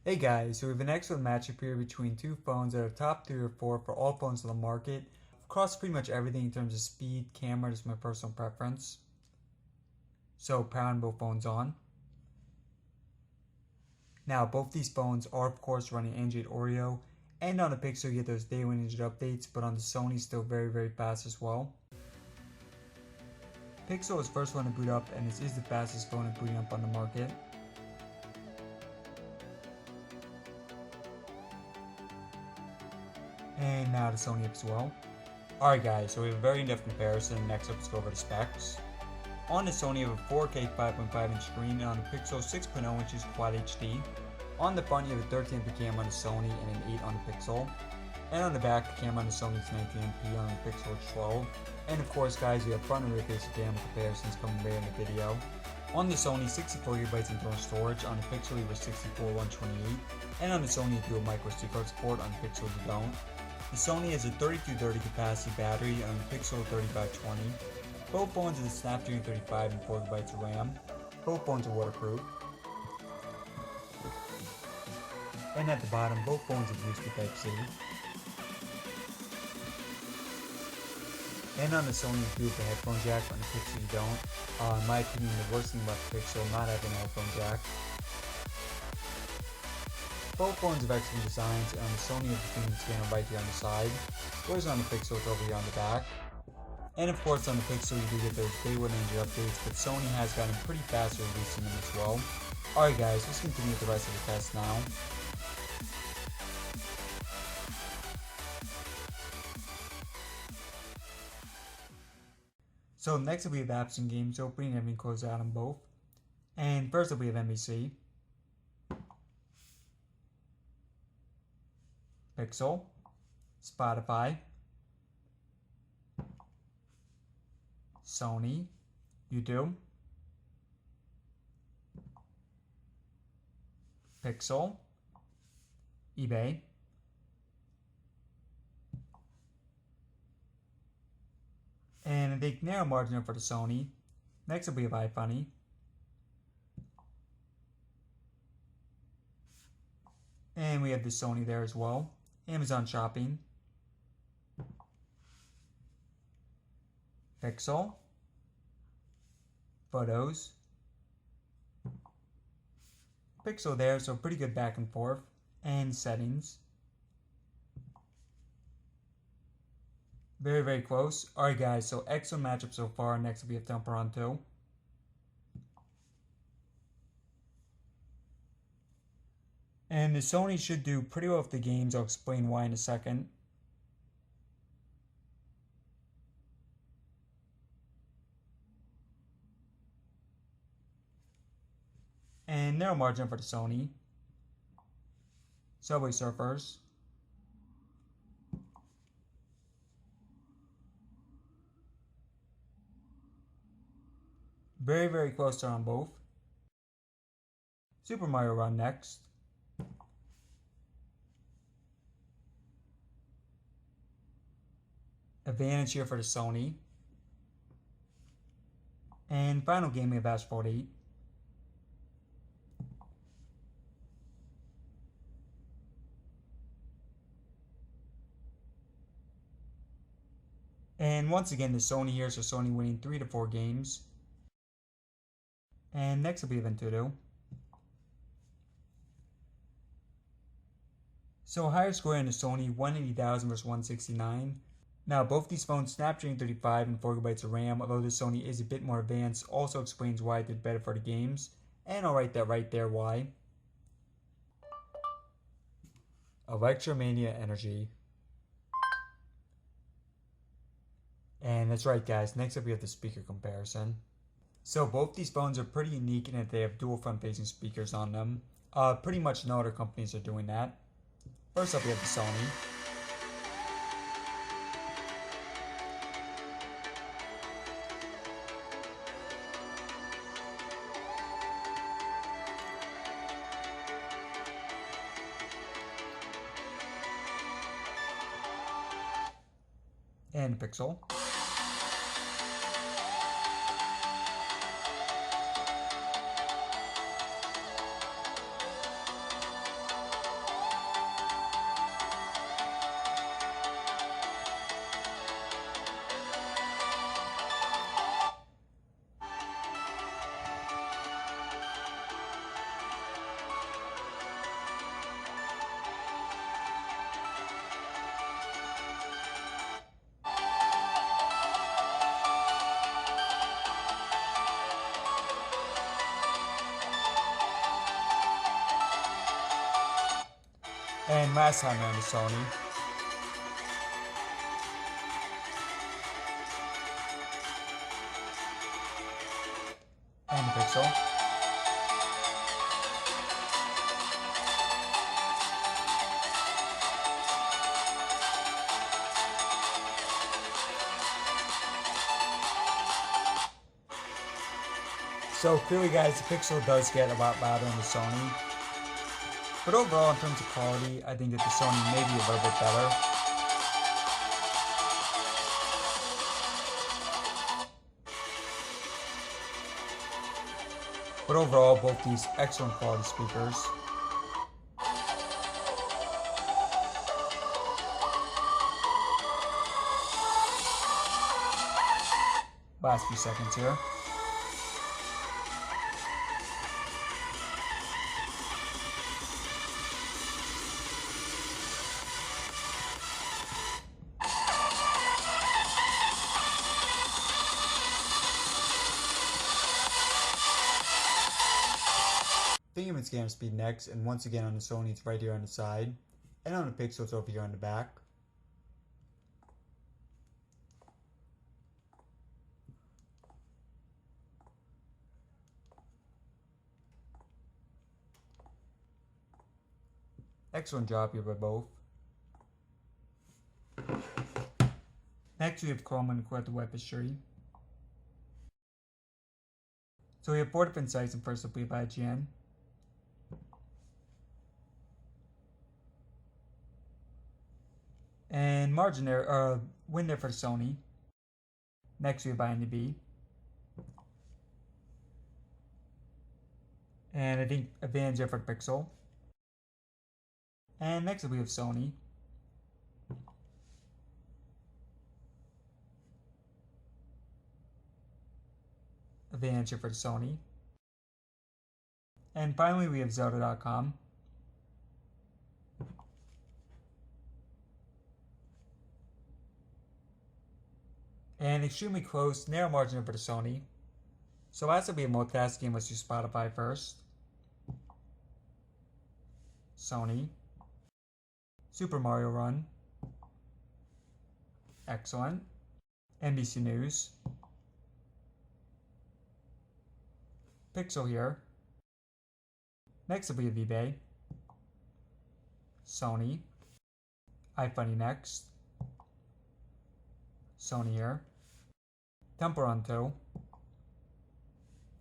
Hey guys, so we have an excellent matchup here between two phones that are top 3 or 4 for all phones on the market. Across pretty much everything in terms of speed, camera is my personal preference. So powering both phones on. Now both these phones are of course running Android Oreo, and on the Pixel you get those day one Android updates, but on the Sony still very fast as well. Pixel is first one to boot up, and this is the fastest phone in booting up on the market. And now the Sony as well. Alright guys, so we have a very in-depth comparison. Next up, let's go over the specs. On the Sony, you have a 4K 5.5 inch screen, and on the Pixel 6.0 inches Quad HD. On the front, you have a 13MP camera on the Sony and an 8 on the Pixel. And on the back, the camera on the Sony is 19MP, on the Pixel is 12. And of course guys, we have front and rear facing camera comparisons coming later in the video. On the Sony, 64GB internal storage, on the Pixel you have 64 128, and on the Sony you do a micro SD card support, on the Pixel you don't. The Sony has a 3230 capacity battery, and on the Pixel 3520. Both phones have the Snapdragon 35 and 4GB of RAM. Both phones are waterproof. And at the bottom, both phones have USB Type-C. And on the Sony you do have a headphone jack, on the Pixel you don't. In my opinion, the worst thing about the Pixel not having a headphone jack. Both phones have excellent designs, and on the Sony you have the fingerprint scanner right here on the side, whereas on the Pixel it's over here on the back. And of course on the Pixel you do get those day one Android updates, but Sony has gotten pretty fast at releasing them as well. Alright guys, let's continue with the rest of the test now. So next up we have apps and games opening, and everything closed out on both. And first up we have NBC, Pixel, Spotify, Sony, YouTube, Pixel, eBay, and a big narrow margin for the Sony. Next up we have iFunny, and we have the Sony there as well. Amazon Shopping, Pixel, Photos, Pixel there, so pretty good back and forth, and Settings. Very close. Alright guys, so excellent matchup so far. Next we have Temperon 2. And the Sony should do pretty well with the games. I'll explain why in a second. And narrow margin for the Sony. Subway Surfers. Very close on both. Super Mario Run next. Advantage here for the Sony. And final game we have Asphalt 8. And once again the Sony here, so Sony winning 3 to 4 games. And next will be Ventudo. So higher score in the Sony, 180,000 versus 169. Now both these phones Snapdragon 35 and 4GB of RAM, although the Sony is a bit more advanced, also explains why it did better for the games. And I'll write that right there why. Electromania Energy. And that's right guys, next up we have the speaker comparison. So both these phones are pretty unique in that they have dual front facing speakers on them. Pretty much no other companies are doing that. First up we have the Sony. And Pixel. And last time around the Sony. And the Pixel. So clearly guys, the Pixel does get a lot louder than the Sony. But overall, in terms of quality, I think that the Sony may be a little bit better. But overall, both these excellent quality speakers. Last few seconds here. Fingerprint scanner speed next, and once again on the Sony it's right here on the side, and on the Pixel it's over here on the back. Excellent job here by both. Next we have Chrome and the web history. So we have 4 different sites, and first up we have IGN. And margin there, win there for Sony. Next we have IMDb. And I think advantage there for Pixel. And next up we have Sony. Advantage here for Sony. And finally we have Zelda.com. And extremely close, narrow margin for the Sony. So last up we have multitasking. Let's do Spotify first. Sony. Super Mario Run. Excellent. NBC News. Pixel here. Next up we have eBay. Sony. iFunny next. Sony here. Temperanto.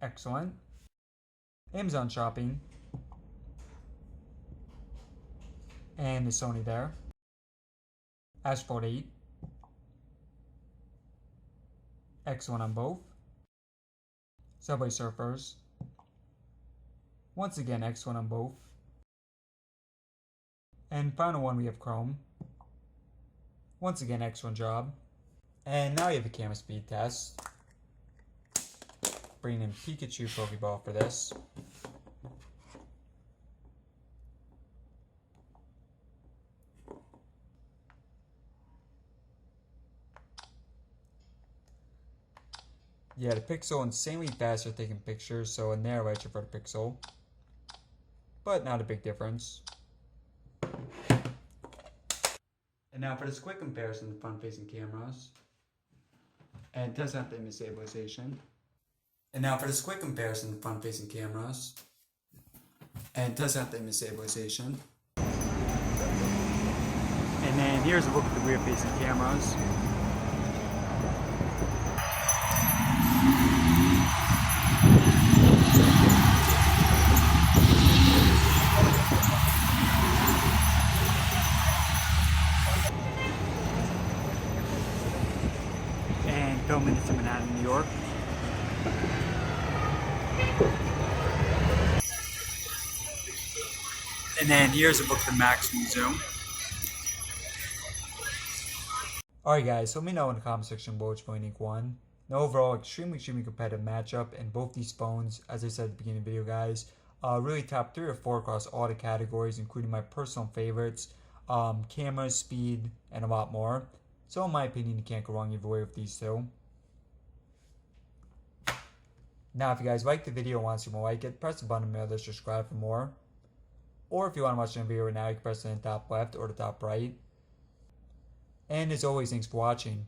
Excellent. Amazon Shopping. And the Sony there. Asphalt 8. Excellent on both. Subway Surfers. Once again, excellent on both. And final one, we have Chrome. Once again, excellent job. And now you have a camera speed test. Bringing in Pikachu Pokeball for this. Yeah, the Pixel insanely fast at taking pictures, so a narrow edge for the Pixel. But not a big difference. And now for this quick comparison of front-facing cameras. And test out the image stabilization. And now for this quick comparison of front-facing cameras. And test out the image stabilization. And then here's a look at the rear-facing cameras. And filming this in Manhattan, New York. And then here's a look at the maximum zoom. Alright guys, so let me know in the comment section below which phone you won. Now overall, extremely competitive matchup, and both these phones, as I said at the beginning of the video guys, really top 3 or 4 across all the categories, including my personal favorites, camera, speed, and a lot more. So in my opinion, you can't go wrong either way with these two. Now if you guys liked the video and want to see more like it, press the button below to subscribe for more. or if you want to watch the video right now, you can press it in the top left or the top right. And as always, thanks for watching.